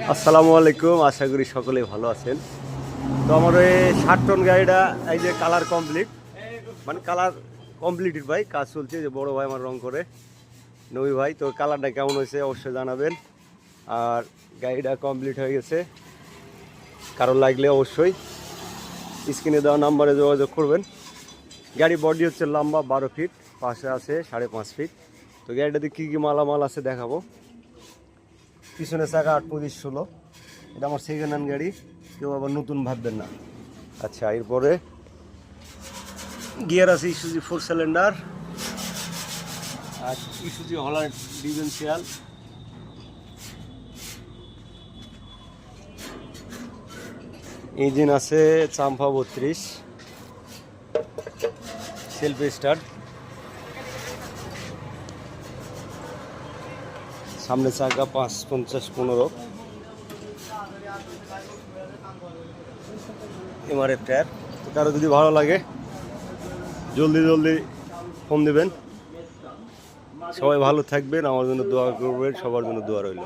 আসসালামু আলাইকুম, আশা করি সকলেই ভালো আছেন। তো আমার এই 60 টন গাড়িটা এই যে কালার কমপ্লিট, মানে কালার কমপ্লিটেড ভাই, কাজ চলছে। যে বড় ভাই আমার রং করে, নবী ভাই। তো কালারটা কেমন হয়েছে অবশ্যই জানাবেন। আর গাড়িটা কমপ্লিট হয়ে গেছে, কারো লাগলে অবশ্যই স্ক্রিনে দেওয়া নাম্বারে যোগাযোগ করবেন। গাড়ি বডি হচ্ছে লম্বা 12 ফিট, পাশে আছে 5.5 ফিট। তো গাড়িটাতে কী কী মালামাল আছে দেখাবো। পিছনে চাকা 8/16, এটা আমার সেকেন্ড হ্যান্ড গাড়ি, কেউ আবার নতুন ভাববেন না। আচ্ছা, এরপরে গিয়ার আছে ইসুজি 4 সিলিন্ডার, আর ইসুজি হল্যান্ড ডিফারেন্সিয়াল। ইঞ্জিন আছে চাম্পা 32, সেলফ স্টার্ট। সামনে চাকা 5/50-15, এমআরএফ টায়ার। তো কারো যদি ভালো লাগে জলদি ফোন দেবেন। সবাই ভালো থাকবেন, আমার জন্য দোয়া করবেন, সবার জন্য দোয়া রইল।